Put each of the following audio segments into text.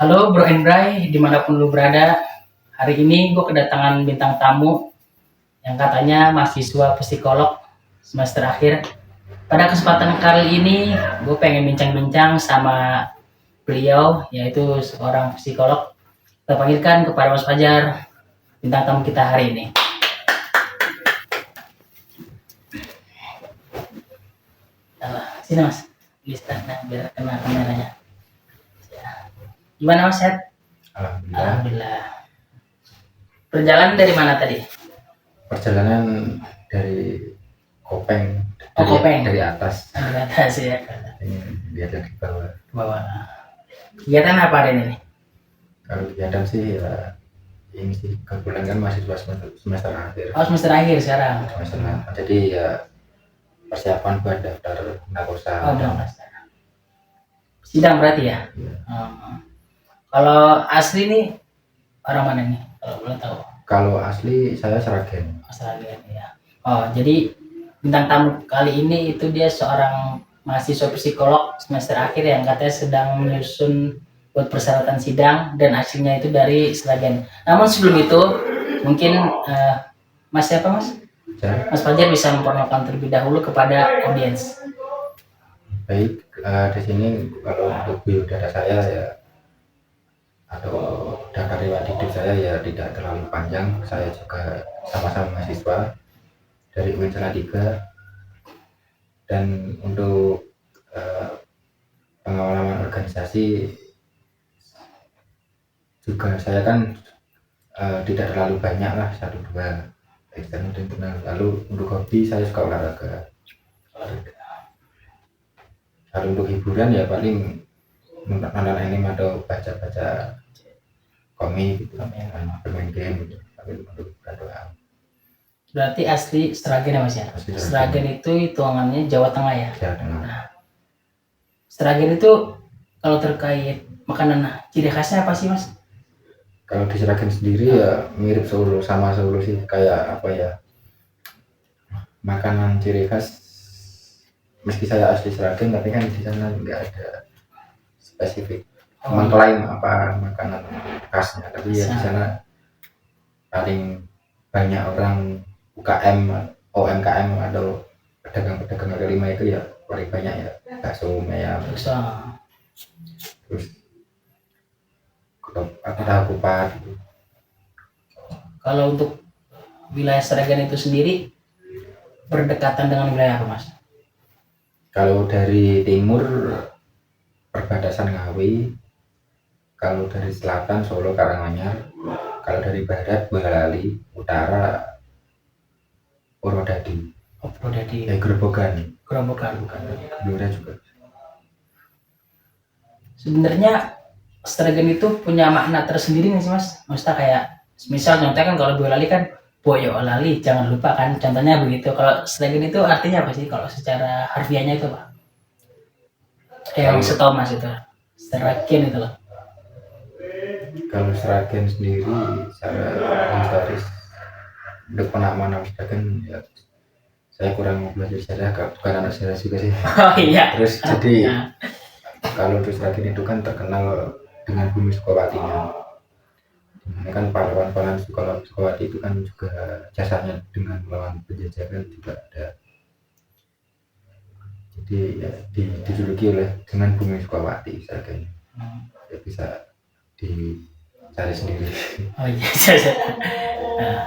Halo Bro Endrai, dimanapun lu berada. Hari ini gue kedatangan bintang tamu yang katanya mahasiswa psikolog semester akhir. Pada kesempatan kali ini, gue pengen bincang-bincang sama beliau, yaitu seorang psikolog. Kita panggilkan kepada Mas Fajar, bintang tamu kita hari ini. Sini Mas, bisa biar kena kameranya. Gimana Mas, sehat? Alhamdulillah. Alhamdulillah. Perjalanan dari mana tadi? Perjalanan dari Kopeng, Kopeng. dari atas. Dari atas ya. Ini lihat di bawah. Bawah. Kegiatan apa hari ini? Kalau kegiatan sih ya ini sih kebetulan kan mahasiswa semester akhir. Oh, semester akhir sekarang. Semester akhir. Jadi ya persiapan buat daftar Nakosa. Oh, udah sidang berarti ya? Iya. Kalau asli nih orang mana nih? Kalau boleh tahu. Kalau asli saya Sragen. Australia ya. Oh, jadi bintang tamu kali ini itu dia seorang mahasiswa psikolog semester akhir yang katanya sedang menyusun buat persyaratan sidang dan aslinya itu dari Sragen. Namun sebelum itu mungkin Mas siapa Mas? Saya. Mas Fajar bisa memperkenalkan terlebih dahulu kepada audiens. Baik, di sini kalau untuk biodata saya ya atau data riwayat hidup saya ya tidak terlalu panjang. Saya juga sama-sama mahasiswa dari UIN Salatiga, dan untuk pengalaman organisasi juga saya kan tidak terlalu banyak lah, 1-2 eksternal dan internal. Lalu untuk hobi saya suka olahraga. Lalu untuk hiburan ya paling nonton anime atau baca-baca komik gitu, bermain game gitu. Tapi untuk doang. Berarti asli Sragen ya Mas ya? Asli Sragen itu hitungannya Jawa Tengah ya? Jawa Tengah. Nah, Sragen itu kalau terkait makanan ciri khasnya apa sih Mas? Kalau di Sragen sendiri ya mirip Solo, sama Solo sih, kayak apa ya, makanan ciri khas. Meski saya asli Sragen tapi kan di sana nggak ada spesifik mengklaim apa makanan khasnya, tapi ya di sana paling banyak orang UKM, UMKM atau pedagang-pedagang kaki lima itu ya paling banyak ya bakso, ayam, terus tahu kupat gitu. Kalau untuk wilayah Sragen itu sendiri berdekatan dengan wilayah apa Mas? Kalau dari timur perbatasan Ngawi, kalau dari selatan Solo Karanganyar, kalau dari barat Boyolali, utara Purwodadi. Oh, Purwodadi. Grobogan. Grobogan. Blora juga. Sebenarnya Sragen itu punya makna tersendiri nggak sih Mas? Maksudnya kayak misal contohnya kan kalau Boyolali kan Boyolali, jangan lupa kan contohnya begitu. Kalau Sragen itu artinya apa sih kalau secara harfiahnya itu Pak? Yang setahu Mas itu Sragen itu loh. Kalau Sragen sendiri secara historis untuk penamanan Sragen ya saya kurang belajar sejarah, bukan anak sejarah juga sih. Oh iya. Terus jadi kalau untuk Sragen itu kan terkenal dengan bumi Sukawatinya. Ini kan pahlawan-pahlawan Sukawati itu kan juga jasanya dengan melawan penjajahan juga ada. Jadi ya dijuluki oleh dengan bumi Sukawati Sragen. Ya bisa dicari sendiri. Oh iya. Nah,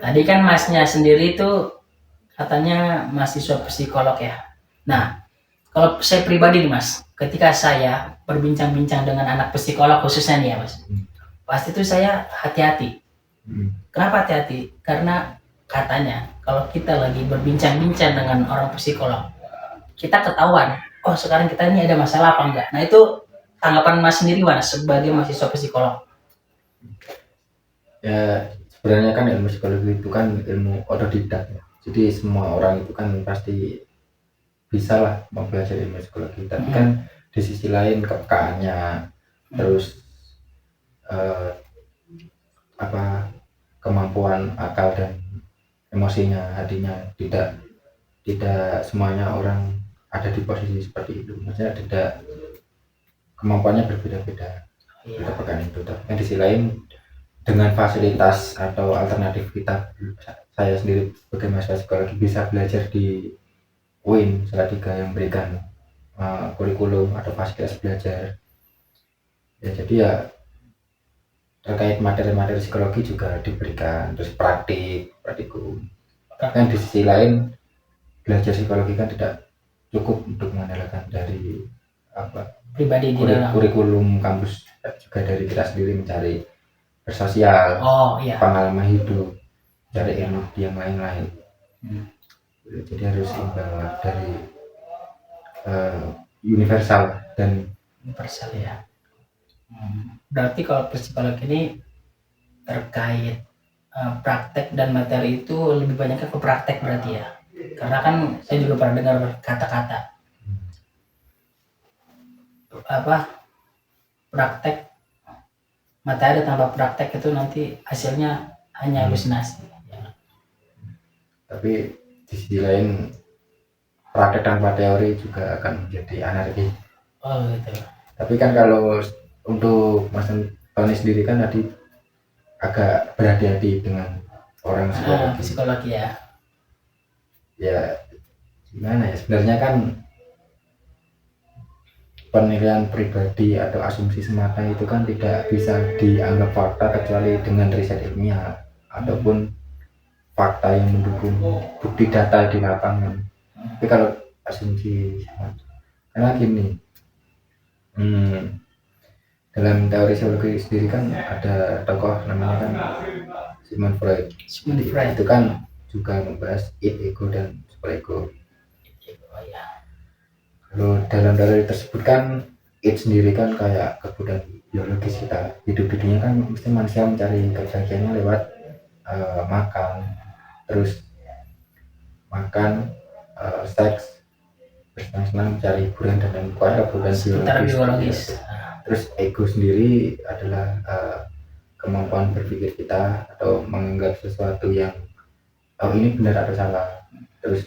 tadi kan Masnya sendiri itu katanya mahasiswa psikolog ya. Nah, kalau saya pribadi nih Mas, ketika saya berbincang-bincang dengan anak psikolog khususnya nih ya Mas, pasti itu saya hati-hati. Kenapa hati-hati? Karena katanya kalau kita lagi berbincang-bincang dengan orang psikolog, kita ketahuan, oh sekarang kita ini ada masalah apa enggak. Nah itu tanggapan Mas sendiri Mas sebagai mahasiswa psikolog? Ya sebenarnya kan ilmu psikologi itu kan ilmu otodidak ya. Jadi semua orang itu kan pasti bisa lah mau belajar ilmu psikologi. Tapi kan di sisi lain kepekaannya, terus kemampuan akal dan emosinya, hatinya tidak semuanya orang ada di posisi seperti itu. Maksudnya tidak, kemampuannya berbeda-beda. Iya. kita pegang itu. Tapi di sisi lain dengan fasilitas atau alternatif kita, saya sendiri sebagai mahasiswa psikologi bisa belajar di UIN Salatiga yang memberikan kurikulum atau fasilitas belajar. Ya jadi ya terkait materi-materi psikologi juga diberikan, terus praktikum. Kan di sisi lain belajar psikologi kan tidak cukup untuk mengandalkan dari Pribadi di dalam. kurikulum kampus, juga dari kita sendiri mencari bersosial, Oh iya. pengalaman hidup, cari ilmu yang lain-lain. Jadi harus imbang lah dari universal dan universal ya. Berarti kalau psikologi ini terkait praktek dan materi itu lebih banyak ke praktek berarti ya. Karena kan saya juga pernah dengar kata-kata praktek materi tanpa praktek itu nanti hasilnya hanya halusinasi. Tapi di sisi lain praktek tanpa teori juga akan menjadi anarki. Oh gitu. Tapi kan kalau untuk Mas Tony sendiri kan tadi agak berhati-hati dengan orang psikologi ya. Ya gimana ya, sebenarnya kan penilaian pribadi atau asumsi semata itu kan tidak bisa dianggap fakta kecuali dengan riset ilmiah ataupun fakta yang mendukung bukti data di lapangan. Tapi kalau asumsi karena gini, dalam teori psikologi sendiri kan ada tokoh namanya kan Sigmund Freud. Itu kan juga membahas id, ego dan superego. Kalau dalam teori tersebut kan id sendiri kan kayak kebutuhan biologis kita. Hidup di dunia kan mesti manusia mencari kebahagiaannya lewat makan, terus makan, seks, bersenang-senang, mencari hiburan dan lain pokoknya kebutuhan biologis. Terus ego sendiri adalah kemampuan berpikir kita atau menganggap sesuatu yang ini benar atau salah. Terus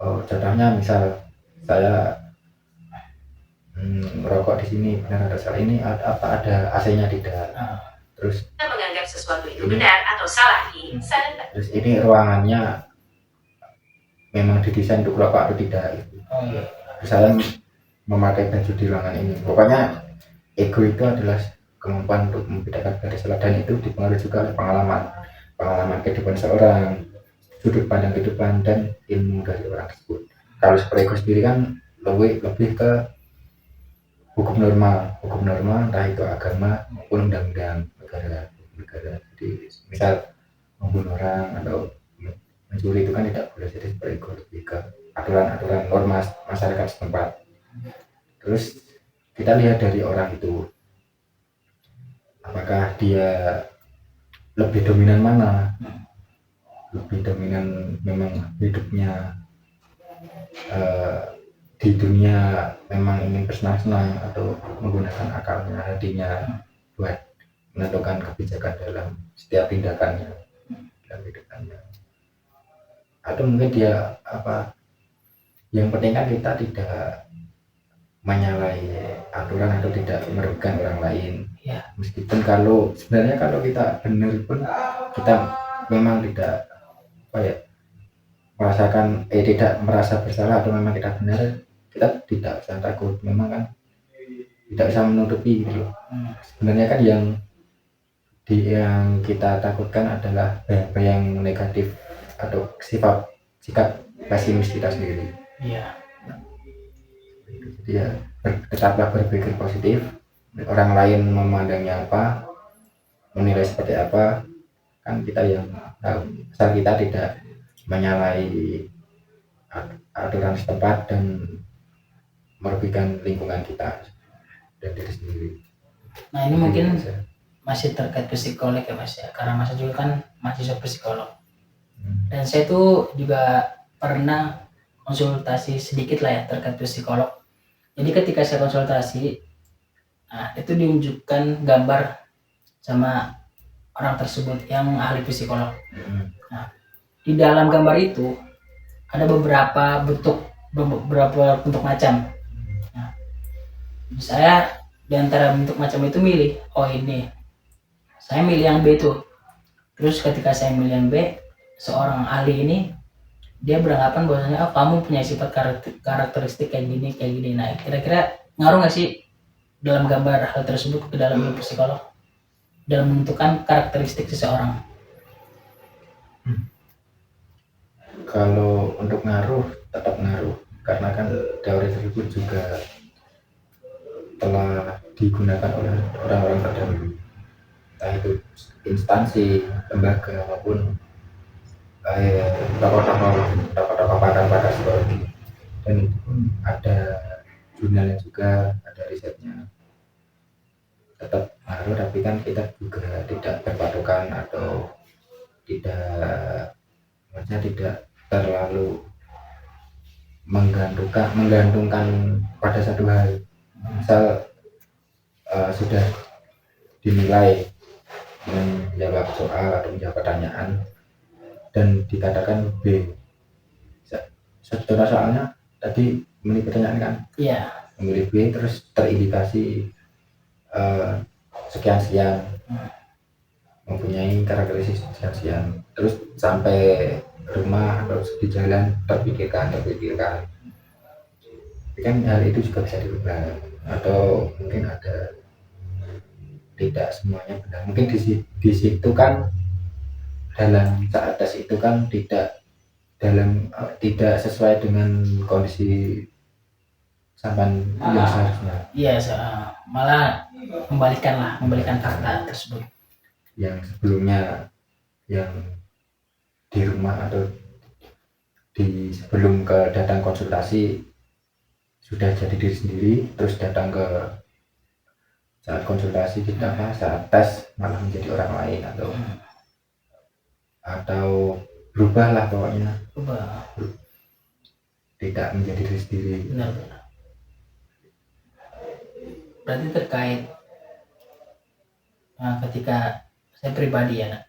contohnya misal saya merokok di sini benar atau salah, ini ada AC-nya tidak. Terus kita menganggap sesuatu itu benar atau salah di sana. Terus ini ruangannya memang didesain untuk rokok atau tidak. Terus saya memakai baju di ruangan ini. Pokoknya ego itu adalah kemampuan untuk membedakan benar salah, dan itu dipengaruhi juga oleh pengalaman kehidupan seorang, sudut pandang kehidupan dan ilmu dari orang tersebut. Kalau superego sendiri kan lebih ke hukum norma entah itu agama maupun undang-undang negara. Jadi misal membunuh orang atau mencuri itu kan tidak boleh, jadi superego lebih ke aturan norma masyarakat setempat. Terus kita lihat dari orang itu, apakah dia lebih dominan mana, lebih dominan memang hidupnya di dunia memang ingin bersenang-senang atau menggunakan akalnya, hatinya buat menentukan kebijakan dalam setiap tindakannya dalam hidupannya. Atau mungkin dia yang penting kan kita tidak menyalahi aturan atau tidak merugikan orang lain ya. Meskipun sebenarnya kalau kita benar pun kita memang tidak merasakan tidak merasa bersalah atau memang kita benar, kita tidak usah takut, memang kan tidak usah menutupi gitu. Sebenarnya kan yang kita takutkan adalah yang negatif atau sikap pesimis kita sendiri. Iya. Jadi ya tetaplah berpikir positif. Orang lain memandangnya apa, menilai seperti apa, kan kita yang tahu. Asal kita tidak menyalahi aturan setempat dan merugikan lingkungan kita dan diri sendiri. Nah ini mungkin masih terkait psikolog ya Mas ya, karena Mas juga kan mahasiswa psikolog. Dan saya tuh juga pernah konsultasi sedikit lah ya terkait psikolog. Jadi ketika saya konsultasi, itu diunjukkan gambar sama orang tersebut yang ahli psikolog. Nah, di dalam gambar itu ada beberapa bentuk macam. Nah, saya di antara bentuk macam itu milih, oh ini saya milih yang B tuh. Terus ketika saya milih yang B, seorang ahli ini dia beranggapan bahwasanya oh kamu punya sifat karakteristik kayak gini. Nah kira-kira ngaruh nggak sih dalam gambar hal tersebut ke dalam psikolog dalam menentukan karakteristik seseorang? Kalau untuk ngaruh, tetap ngaruh, karena kan teori tersebut juga telah digunakan oleh orang-orang terdahulu, entah itu instansi, lembaga maupun tokoh-tokoh pakar psikologi, dan itu pun ada jurnalnya juga, ada risetnya. Tetap ngaruh, tapi kan kita juga tidak berpatokan atau maksudnya tidak terlalu menggantungkan pada satu hal. Misal sudah dinilai menjawab soal atau menjawab pertanyaan dan dikatakan B. Contoh soalnya tadi memilih pertanyaan kan, Iya. memilih B terus terindikasi sekian-sekian, mempunyai karakteristik sekian-sekian, terus sampai rumah atau di jalan terpikirkan. Tapi kan hal itu juga bisa dirubah, atau mungkin ada tidak semuanya benar. Mungkin di situ kan dalam saat tes itu kan tidak sesuai dengan kondisi sampan yang seharusnya, Iya, malah membalikan fakta tersebut. yang sebelumnya yang di rumah atau sebelum datang konsultasi sudah jadi diri sendiri, terus datang ke saat konsultasi saat tes malah menjadi orang lain, atau berubah lah pokoknya, tidak menjadi diri sendiri. Benar. Berarti terkait ketika saya pribadi ya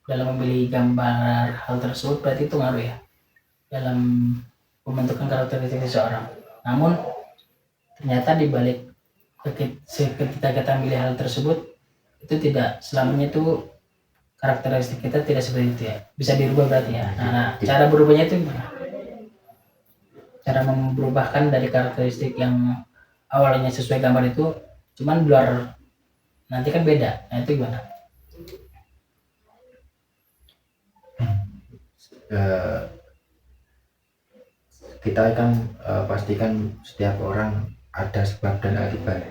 dalam memilih gambar hal tersebut, berarti itu ngaruh ya dalam pembentukan karakteristik seseorang. Namun ternyata di balik ketika kita milih hal tersebut itu tidak selamanya itu karakteristik kita tidak seperti itu ya, bisa dirubah berarti ya. Nah cara berubahnya itu gimana? Cara merubahkan dari karakteristik yang awalnya sesuai gambar itu cuman luar nanti kan beda. Nah itu gimana? Kita kan pastikan setiap orang ada sebab dan akibat.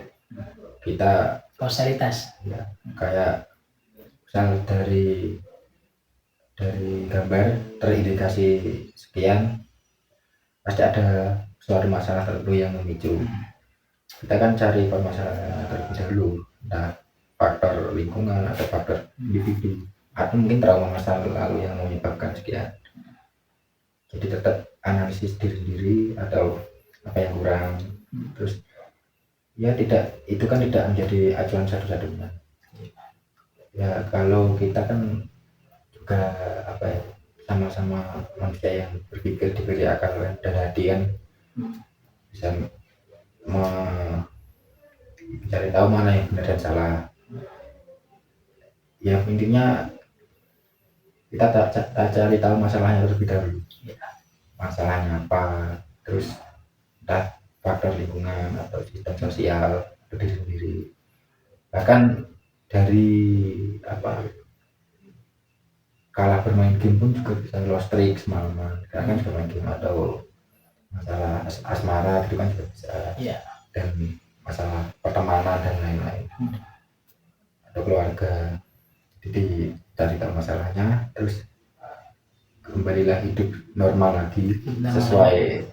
Kita Kausalitas ya, kayak misal dari gambar terindikasi sekian, pasti ada suatu masalah tertentu yang memicu. Kita kan cari permasalahannya terlebih dahulu, entah faktor lingkungan atau faktor individu, atau mungkin trauma masa lalu yang menyebabkan sekian. Jadi tetap analisis diri sendiri atau apa yang kurang, terus ya itu kan tidak menjadi acuan satu-satunya. Ya kalau kita kan juga sama-sama manusia yang berpikir, diberi akal dan hati kan, bisa mencari tahu mana yang benar dan salah. Ya intinya kita cari tahu masalahnya terlebih dahulu, masalahnya apa, terus entah faktor lingkungan atau sistem sosial atau diri sendiri. Bahkan dari kalah bermain game pun juga bisa lost streak semalaman karena kan bermain game, atau masalah asmara itu kan juga bisa, dan masalah pertemanan dan lain-lain, atau keluarga. Jadi cari tahu masalahnya, terus kembalilah hidup normal lagi sesuai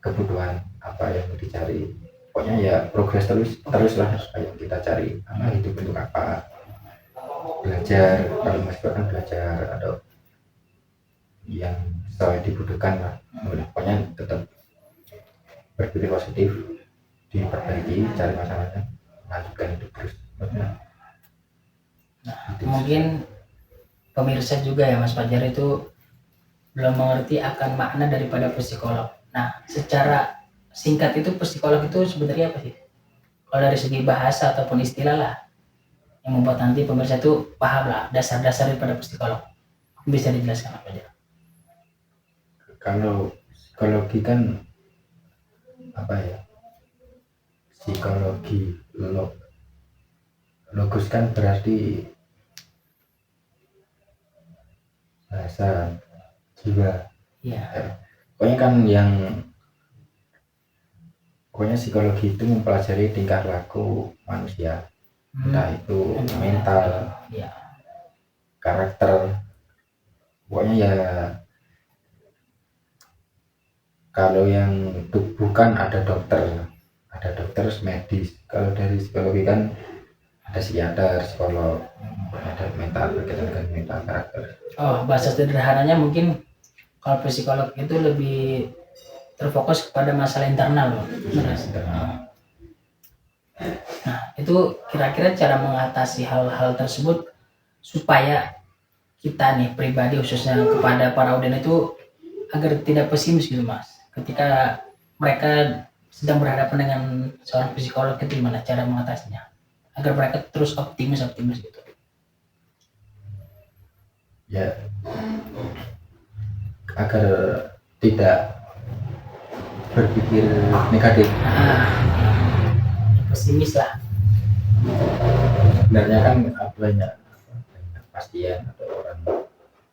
kebutuhan apa yang dicari. Pokoknya ya progres teruslah yang kita cari, hidup untuk apa, belajar kalau masih kan belajar atau yang sesuai dibutuhkan lah. Pokoknya tetap berpikir positif, diperbaiki, cari masalahnya, lanjutkan hidup terus. Mungkin pemirsa juga ya Mas Fajar itu belum mengerti akan makna daripada psikolog. Nah secara singkat itu psikolog itu sebenarnya apa sih? kalau dari segi bahasa ataupun istilah lah yang membuat nanti pemirsa itu paham lah dasar-dasar daripada psikolog. Bisa dijelaskan apa aja? Kalau psikologi kan apa ya, psikologi logos kan berarti bahasa jiwa. Iya. Pokoknya kan pokoknya psikologi itu mempelajari tingkah laku manusia, entah itu mental, Iya. karakter. Pokoknya ya kalau yang bukan ada dokter medis. Kalau dari psikologi kan ada psikiater, psikolog, ada mental, berkaitan dengan mental, karakter. Oh, bahasa sederhananya mungkin kalau psikolog itu lebih terfokus kepada masalah internal loh. Nah, itu kira-kira cara mengatasi hal-hal tersebut supaya kita nih pribadi khususnya kepada para audien itu agar tidak pesimis gitu mas. Ketika mereka sedang berhadapan dengan seorang psikolog itu gimana cara mengatasinya agar mereka terus optimis gitu. Ya, agar tidak berpikir negatif. Pesimis lah. Sebenarnya kan banyak pasien atau orang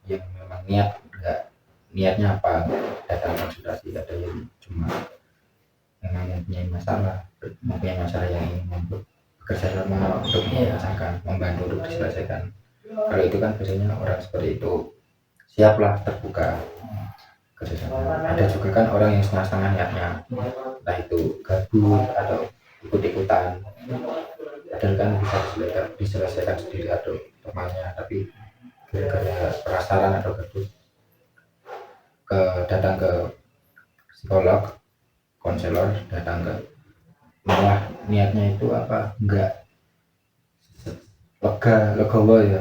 yang memang niatnya apa, datang konsultasi, ada yang cuma memang mempunyai masalah yang ingin bekerja sama untuk menyelesaikan, membantu untuk diselesaikan. Kalau itu kan biasanya orang seperti itu siaplah terbuka kerjasama. Ada juga kan orang yang setengah-setengah niatnya, entah itu gabut atau ikut-ikutan, padahal kan bisa diselesaikan sendiri atau temannya, tapi gara-gara penasaran atau gabut datang ke psikolog, konselor, datang ke malah niatnya itu apa enggak legowo ya,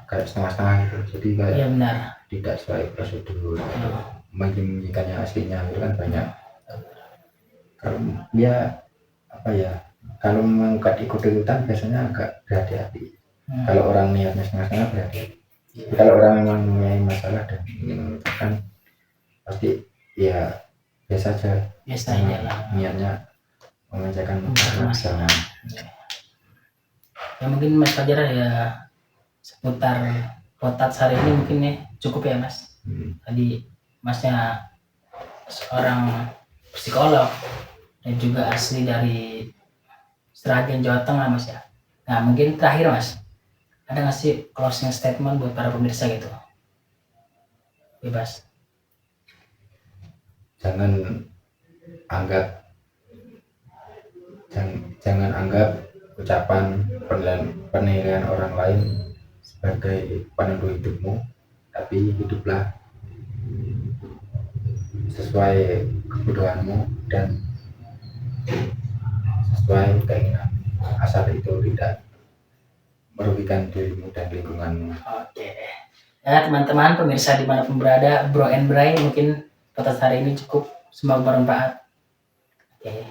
kayak setengah-setengah gitu, jadi kayak ya, benar. Tidak sesuai prosedur, menyembunyikannya aslinya itu kan banyak. Kalau dia apa ya, kalau memang ikut-ikutan biasanya agak berhati-hati. Kalau orang niatnya setengah-setengah berhati-hati. Kalau orang memang mempunyai masalah dan ingin menyelesaikan, pasti ya biasa aja lah. Niatnya menyelesaikan masalah. Ya mungkin Mas Fajar ya seputar podcast hari ini mungkin ya cukup ya mas. Tadi masnya seorang psikolog dan juga asli dari Sragen Jawa Tengah mas ya. Nah mungkin terakhir mas, ada nggak sih closing statement buat para pemirsa gitu? Bebas. Jangan anggap ucapan penilaian orang lain sebagai penentu hidupmu, tapi hiduplah sesuai kebutuhanmu dan sesuai keinginan, asal itu tidak merugikan dirimu dan lingkunganmu. Oke. Ya teman-teman pemirsa dimanapun berada, Bro and Bray, mungkin podcast hari ini cukup, semoga bermanfaat. Oke.